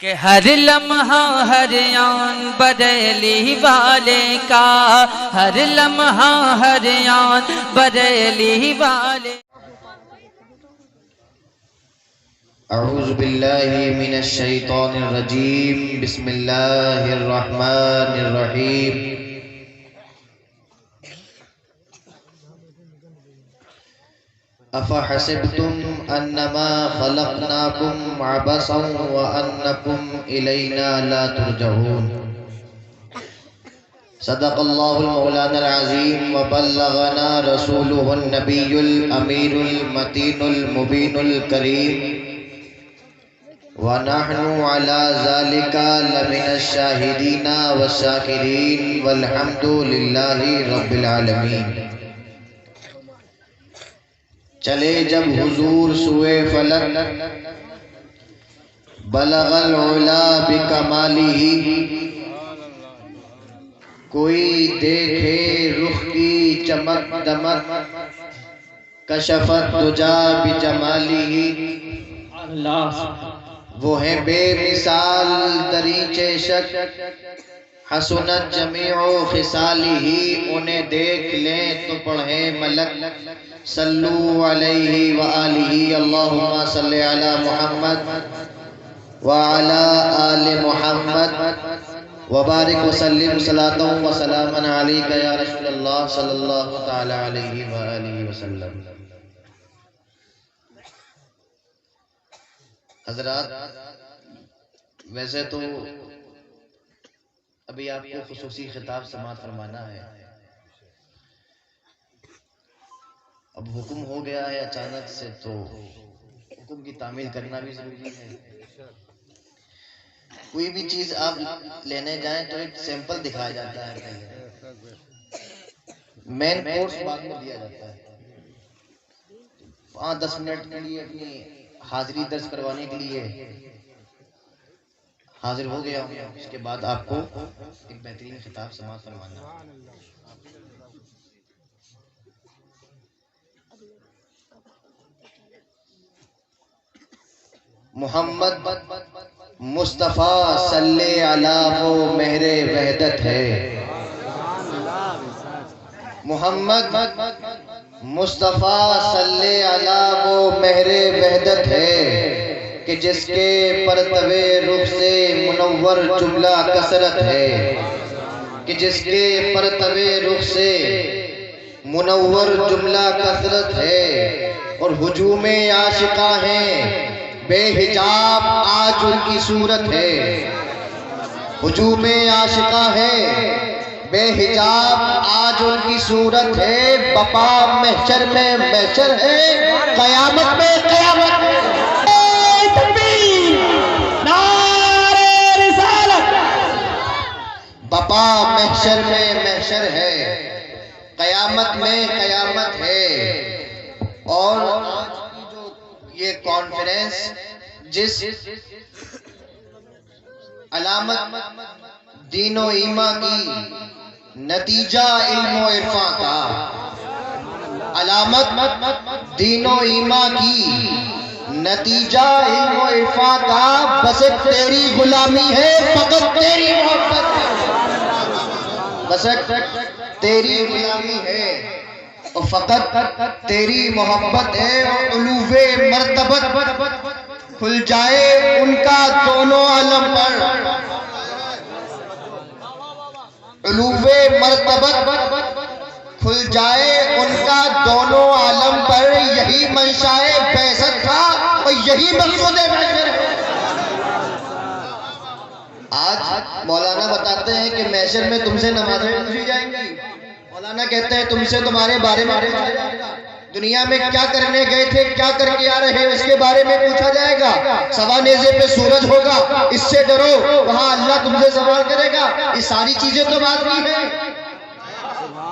کہ ہر لمحہ ہر آن بریلی والے کا، ہر لمحہ ہر آن بریلی والے۔ اعوذ باللہ من الشیطان الرجیم، بسم اللہ الرحمن الرحیم۔ افحسبتم انما خلقناکم عبثا وانکم الینا لا ترجعون۔ صدق اللہ المولانا العظیم وبلغنا رسولہ النبی الامین المتین المبین الکریم، وَنَحْنُ عَلَى ذَلِكَ لَمِنَ الشَّاهِدِينَ وَالشَّاكِرِينَ وَالْحَمْدُ لِلَّهِ رَبِّ الْعَالَمِينَ۔ چلے جب حضور سوئے فلک، بلغ العلا بکمالہ، کوئی دیکھے رخ کی چمک دمک، کشفت دجا بجمالہ۔ وہ ہیں بے مثال دریچے شک، حسنت جمیع خصالہ، انہیں دیکھ لیں تو پڑھیں ملک، صلو علیہ وآلہ، اللہم صلی علی محمد وعلی آل محمد وبارک وسلم صلاۃ و سلاما علیک یا رسول اللہ صلی اللہ تعالی علیہ وآلہ وسلم۔ حضرات، ویسے تو ابھی آپ کو خصوصی خطاب سماعت فرمانا ہے، اب حکم ہو گیا ہے اچانک سے، تو حکم کی تعمیل کرنا بھی ضروری ہے۔ کوئی بھی چیز آپ لینے جائیں تو ایک سیمپل دکھایا جاتا ہے، پہلے مین کورس بعد میں دیا جاتا ہے۔ 5-10 منٹ کے لیے اپنی حاضری درج کروانے کے لیے حاضر ہو گیا ہوں، اس کے بعد آپ کو ایک بہترین خطاب سماعت فرمانا۔ محمد مصطفیٰ صلی علی وہ مہر وحدت ہے، محمد مصطفیٰ صلی علی وہ مہر وحدت ہے، کہ جس کے پرتو رخ سے منور جملہ کثرت ہے، کہ جس کے پرتو رخ سے منور جملہ کثرت ہے، اور ہجوم عاشقاں ہیں بے حجاب آج ان کی صورت ہے، ہجوم عاشقاں ہیں بے حجاب آج ان کی صورت ہے، بپا محشر میں محشر ہے، قیامت میں قیامت ہے۔ بپا محشر میں محشر ہے، قیامت میں قیامت ہے۔ اور آج کی جو یہ کانفرنس جس علامت دین و ایمان کی، نتیجہ علم و عرفان کا، علامت دین و ایمان کی، نتیجہ علم و عرفان کا، بس تیری غلامی ہے، فقط تیری محبت ہے، بس تیری غلامی ہے اور فقط تیری محبت ہے۔ اور علو مرتبت کھل جائے ان کا دونوں عالم پر، علو مرتبت کھل جائے ان کا دونوں عالم پر، یہی منشاء بعثت تھا اور یہی مقصود محشر ہے۔ آج مولانا بتاتے ہیں کہ محشر میں تم سے نمازیں پوچھی جائیں گی، مولانا کہتے ہیں تم سے تمہارے بارے میں پوچھا جائے گا، دنیا میں کیا کرنے گئے تھے، کیا کر کے آ رہے ہیں، اس کے بارے میں پوچھا جائے گا۔ سوا نیزے پہ سورج ہوگا، اس سے ڈرو، وہاں اللہ تم سے سوال کرے گا۔ یہ ساری چیزیں تو معلوم ہیں،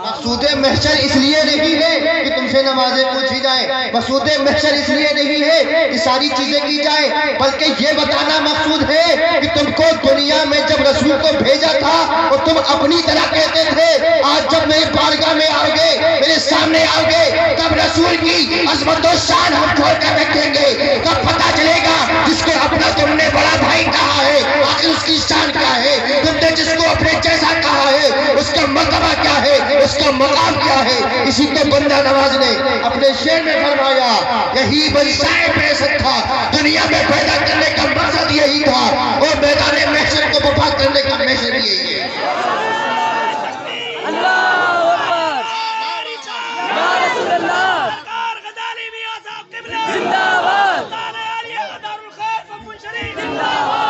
مقصود محشر اس لیے نہیں ہے کہ تم سے نمازیں پوچھی جائیں، مقصود محشر اس لیے نہیں ہے کہ ساری چیزیں کی جائیں، بلکہ یہ بتانا مقصود ہے کہ تم کو دنیا میں جب رسول کو بھیجا تھا اور تم اپنی طرح کہتے تھے، آج جب میرے بارگاہ میں آؤ گے، میرے سامنے آؤ گے، تب رسول کی عظمت و شان ہم چھوڑ کر رکھیں گے۔ کب پتہ چلے گا جس کے اپنا تم نے بڑا بھائی کہا ہے، کا مقام کیا ہے، اسی کو بندہ نواز نے اپنے شعر میں فرمایا، یہی بنسائے بیست تھا، دنیا میں پیدا کرنے کا مقصد یہی تھا، اور میدان محشر کو وفا کرنے کا محشر یہی ہے۔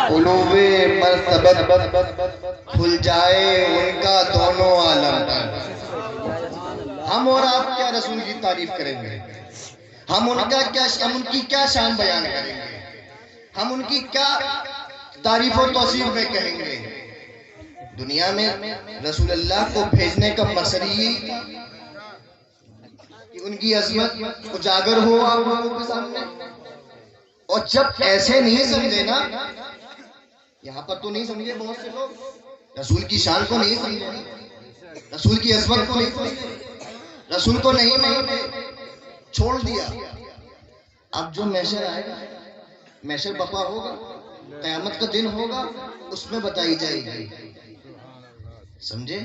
قلوب مرتبت کھل جائے ان کا دونوں عالم پر۔ ہم اور آپ کیا رسول کی تعریف کریں گے؟ ہم ان کی کیا شان بیان کریں گے؟ ہم ان کی کیا تعریف و توصیف میں کہیں گے؟ دنیا میں رسول اللہ کو بھیجنے کا مقصد یہی تھا کہ ان کی عظمت اجاگر ہو آپ لوگوں کے سامنے۔ اور جب ایسے نہیں سمجھے نا، یہاں پر تو نہیں سمجھے بہت سے لوگ، رسول کی شان کو نہیں سمجھے، رسول کی عظمت کو نہیں سمجھے، رسول کو نہیں چھوڑ دیا۔ اب جو محشر آئے گا، محشر بپا ہوگا، قیامت کا دن ہوگا، اس میں بتائی جائے گی، سمجھے؟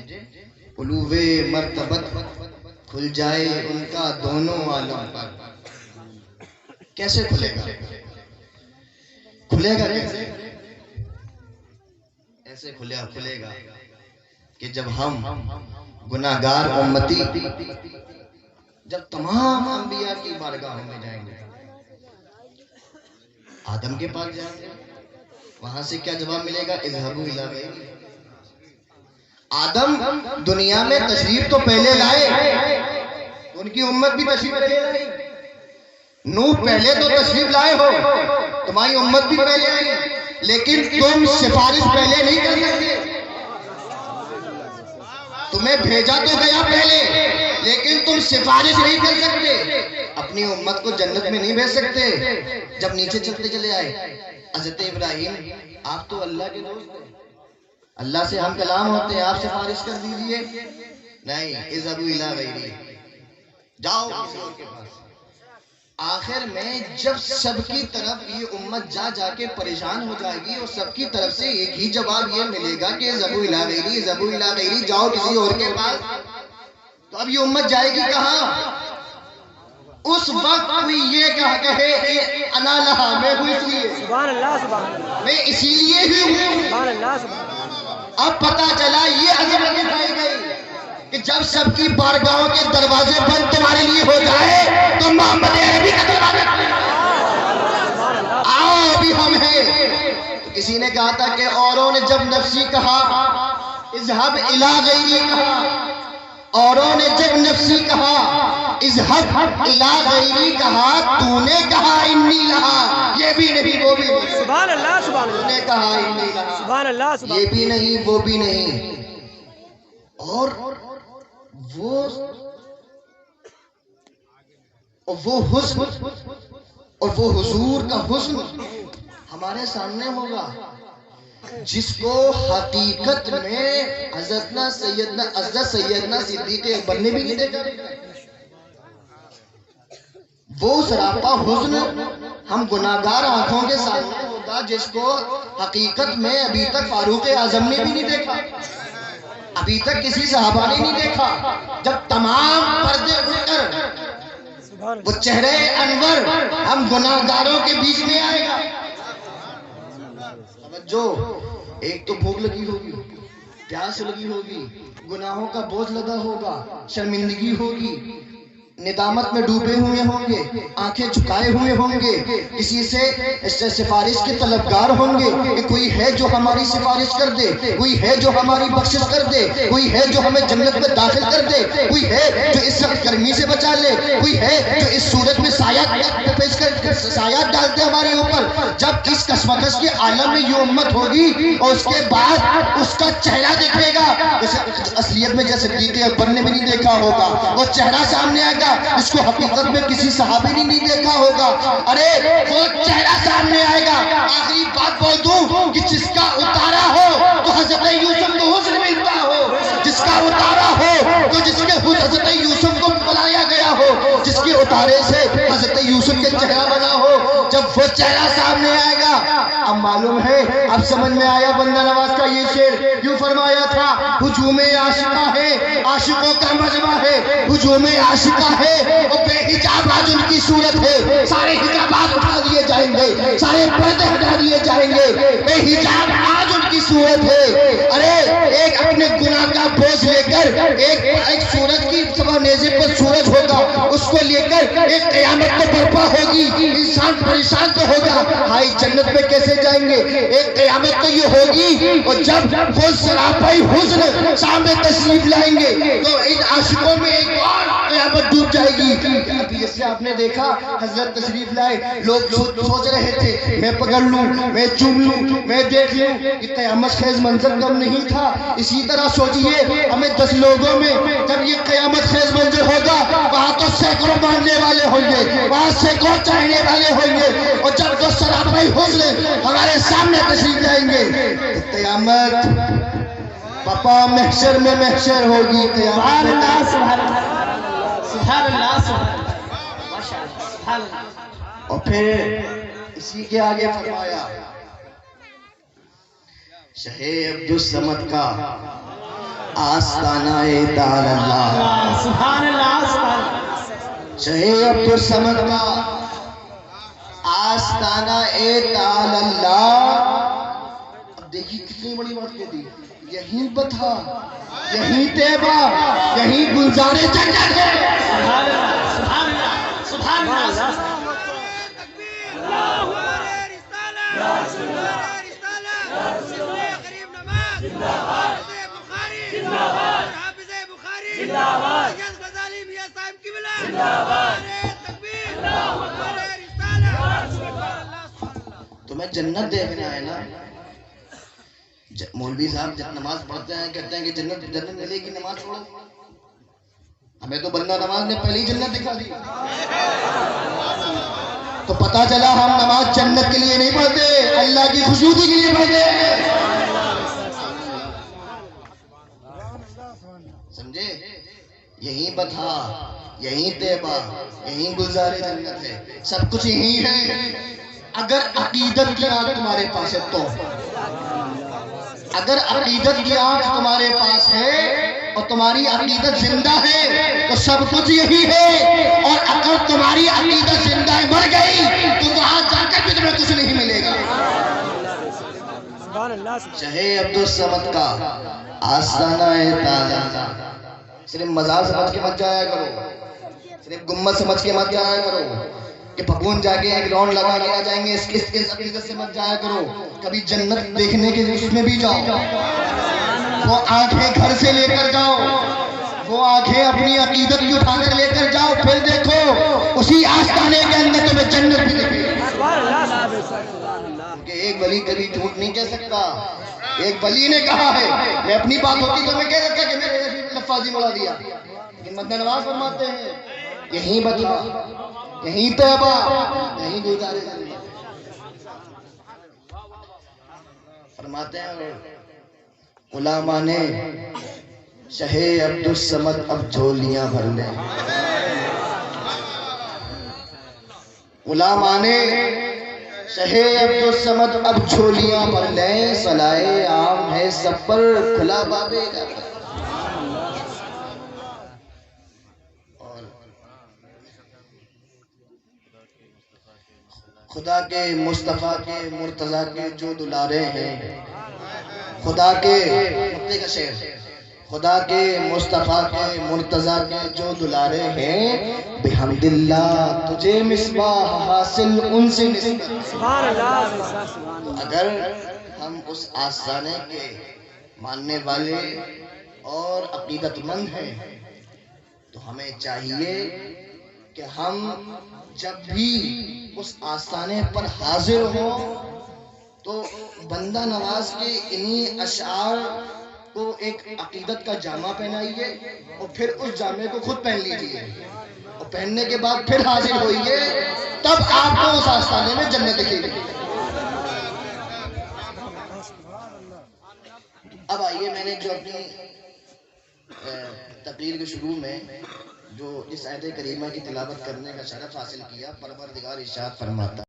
قلوب مرتبت کھل جائے ان کا دونوں عالم پر۔ کیسے کھلے گا؟ کھلے گا کیسے؟ ایسے کھلے گا کہ جب ہم گناہگار امتی جب تمام انبیاء کی بارگاہوں میں جائیں گے، آدم کے پاس جائیں گے، وہاں سے کیا جواب ملے گا؟ اذهبوا الی غیری۔ آدم دنیا میں تشریف تو پہلے لائے، ان کی امت بھی تشریف پہلے لائی۔ نوح پہلے تو تشریف لائے ہو، تمہاری امت بھی پہلے آئی، لیکن تم سفارش پہلے نہیں کر سکتے۔ تمہیں بھیجا تو گیا پہلے، لیکن تم سفارش نہیں کر سکتے، اپنی امت کو جنت میں نہیں بھیج سکتے۔ جب نیچے چلتے چلے آئے، حضرت ابراہیم آپ تو اللہ کے دوست ہیں، اللہ سے ہم کلام ہوتے ہیں، آپ سفارش کر دیجئے۔ نہیں، اذهبوا الی غیری، جاؤ کسی اور کے پاس۔ آخر میں جب سب کی طرف یہ امت جا جا کے پریشان ہو جائے گی اور سب کی طرف سے ایک ہی جواب یہ ملے گا کہ اذهبوا الی غیری، اذهبوا الی غیری، جاؤ کسی اور کے پاس، تو اب یہ امت جائے گی کہاں؟ اس وقت کوئی یہ کہے کہ انا لہا، میں ہوں اس لیے، سبحان اللہ سبحان اللہ، میں اسی لیے ہی ہوں۔ سبحان اللہ سبحان اللہ۔ اب پتا چلا یہ عظمت دکھائی گئی کہ جب سب کی بارگاہوں کے دروازے بند تمہارے لیے ہو جائے تو محمد عربی کا دروازہ آؤ ابھی ہم ہیں۔ تو کسی نے کہا تھا کہ اوروں نے جب نفسی کہا، اذهب الی غیری کہا، اوروں نے جب نفسی کہا، اذهب الی غیری کہا، تو نے کہا انی لہا، یہ بھی نہیں وہ بھی نہیں۔ سبحان اللہ سبحان تو اللہ، نے کہا انی لہا، سبحان اللہ سبحان یہ بھی نہیں وہ بھی نہیں۔ اور وہ حسن اور وہ حضور کا حسن ہمارے سامنے ہوگا، جس کو حقیقت میں حضرت سیدنا صدیق اکبر نے بھی نہیں دیکھا۔ وہ سراپا حسن ہم گناہگار آنکھوں کے سامنے ہوگا، جس کو حقیقت میں ابھی تک فاروق اعظم نے بھی نہیں دیکھا، ابھی تک کسی صحابہ نے نہیں دیکھا۔ جب تمام پردے اٹھ کر وہ چہرے انور ہم گناہگاروں کے بیچ میں آئے گا۔ جو ایک تو بھوک لگی ہوگی، پیاس لگی ہوگی، گناہوں کا بوجھ لگا ہوگا، شرمندگی ہوگی، ندامت میں ڈوبے ہوئے ہوں گے، آنکھیں جھکائے ہوئے ہوں گے، کسی سے سفارش کے طلبگار ہوں گے کہ کوئی ہے جو ہماری سفارش کر دے، کوئی ہے جو ہماری بخشش کر دے، کوئی ہے جو ہمیں جنت میں داخل کر دے، کوئی ہے جو اس وقت گرمی سے بچا لے، کوئی ہے جو اس صورت میں سایات ڈالتے ہمارے اوپر۔ جب اس کشمکش کے عالم میں یہ امت ہوگی اور اس کے بعد اس کا چہرہ دیکھے گا، اصلیت میں جیسے صدیق اکبر نے بھی نہیں دیکھا ہوگا، وہ چہرہ سامنے آئے گا اس کو حقیقت میں کسی صحابی نے نہیں دیکھا ہوگا۔ ارے وہ چہرہ سامنے آئے گا۔ آخری بات بول دوں کہ جس کا اتارا ہو تو حضرت یوسف کو حسن ملتا ہو، جس کا اتارا ہو تو جس کے حضرت یوسف کو بلایا گیا ہو، جس کے اتارے سے حضرت یوسف کے چہرہ بنا ہو، جب وہ چہرہ سامنے آئے گا. اب معلوم ہے, اب سمجھ میں آیا بندہ نواز کا یہ شعر کیوں فرمایا تھا. ہجوم عاشقہ ہے, عاشقوں کا مجمع ہے, ہجوم عاشقہ ہے, اور بے حجاب آج ان کی صورت ہے. سارے حجابات اٹھا دیے جائیں گے, سارے پردے ہٹا دیے جائیں گے, بے حجاب آج ان کی صورت ہے. ارے ایک اپنے گناہ کا بوجھ لے کر, ایک سورج کی صبح نیزے پر سورج ہوگا, اس کو لے کر ایک قیامت تو برپا ہوگی. انسان پریشان تو ہوگا, ہائی جنت میں کیسے جائیں گے. ایک قیامت تو یہ ہوگی, اور جب وہ سراپائی حزن سامنے تشریف لائیں گے تو ان عاشقوں میں ایک اور قیامت ڈوب جائے گی. ابھی جیسے آپ نے دیکھا حضرت تشریف لائے, لوگ سوچ رہے تھے میں پکڑ لوں, میں چوم لوں, میں دیکھ لوں. یہ قیامت خیز منظر کم نہیں تھا. اسی طرح سوچئے ہمیں 10 لوگوں میں جب یہ قیامت خیز منظر ہوگا, وہاں تو سینکڑوں ماننے والے ہوں گے, وہاں سینکڑوں چاہنے والے ہوں گے, اور جب وہ سراپائی حزن ہمارے سامنے تشریف لائیں گے, قیامت پاپا محشر میں محشر ہوگی. سبحان قیامت اللہ, سبحان اللہ, سبحان اللہ, سبحان اللہ, ماشاءاللہ, سبحان اللہ. اور پھر اسی کے آگے فرمایا شہ عبدالصمد کا آستانہ دار اللہ. سبحان اللہ, سبحان اللہ. شہ عبدالصمد کا آستانہ دار اللہ. اب دیکھیے کتنی بڑی بات کہہ دی. یہیں بتھا, یہیں طیبہ, یہیں گلزار جنت ہے. سبحان اللہ, سبحان اللہ, سبحان اللہ. تمہیں جنت دیکھنے آئے نا. مولوی صاحب جب نماز پڑھتے ہیں کہتے ہیں کہ جنت ملے گی, نماز پڑھو. ہمیں تو بندہ نماز نے پہلی جنت دکھا دی. تو پتا چلا ہم نماز جنت کے لیے نہیں پڑھتے, اللہ کی خوشنودی کے لیے پڑھتے ہیں. سمجھے, یہیں بتھا, یہیں طیبہ, یہیں گلزار جنت ہے, سب کچھ یہیں ہے. اگر عقیدت کی آنکھ تمہارے پاس ہے تو, اگر عقیدت کی آنکھ تمہارے پاس ہے اور تمہاری عقیدت زندہ ہے تو سب کچھ یہی ہے. اور اگر تمہاری عقیدت زندہ ہے مر گئی تو وہاں جا کر بھی تمہیں کچھ نہیں ملے گا. سبحان اللہ. شہ عبدالصمد کا آستانہ تعالیٰ. صرف مزار سمجھ کے مت جایا کرو, صرف گنبد سمجھ کے مت جایا کرو کہ پھپون جا کے ایک راؤنڈ لگا کے آ جائیں گے, اس کے عقیدت سے مت جایا کرو. کبھی جنت دیکھنے کے اس میں بھی جاؤ, وہ آنکھیں گھر سے لے کر جاؤ, وہ آنکھیں اپنی عقیدت کی اٹھا کر لے کر جاؤ, پھر دیکھو اسی آستانے کے اندر تمہیں جنت بھی دکھے. کہ ایک ولی کبھی جھوٹ نہیں کہہ سکتا. ایک ولی نے کہا ہے, میں اپنی بات ہوتی تو میں کہہ سکتا کہ میں نے لفاظی بڑھا دیا, لیکن مدنہ نواز فرماتے ہیں یہیں بتھا, یہیں طیبہ, یہیں گلزار جنت. فرماتے ہیں علماء نے شہ عبدالصمد اب جھولیاں بھر لیں. علماء نے شہ عبدالصمد اب جھولیاں بھر لیں, صلائے عام ہے سب پر, کھلا بابے کا. خدا کے مصطفیٰ کے مرتضیٰ کے جو دلارے ہیں, خدا کے مطلع کا شعر, خدا کے مصطفیٰ کے مرتضیٰ کے جو دلارے ہیں, بحمد اللہ تجھے مصباح حاصل ان سے نسبت. سبحان اللہ. اگر ہم اس آستانے کے ماننے والے اور عقیدت مند ہیں تو ہمیں چاہیے کہ ہم جب بھی اس آستانے پر حاضر ہوں تو بندہ نواز کے انہی اشعار کو ایک عقیدت کا جامع پہنائیے, اور پھر اس جامع کو خود پہن لیجئے, اور پہننے کے بعد پھر حاضر ہوئیے, تب آپ کو اس آستانے میں جنت دکھے گی. اب آئیے, میں نے جو اپنی تقریر کے شروع میں جو اس آیت کریمہ کی تلاوت کرنے کا شرف حاصل کیا, پروردگار ارشاد فرماتا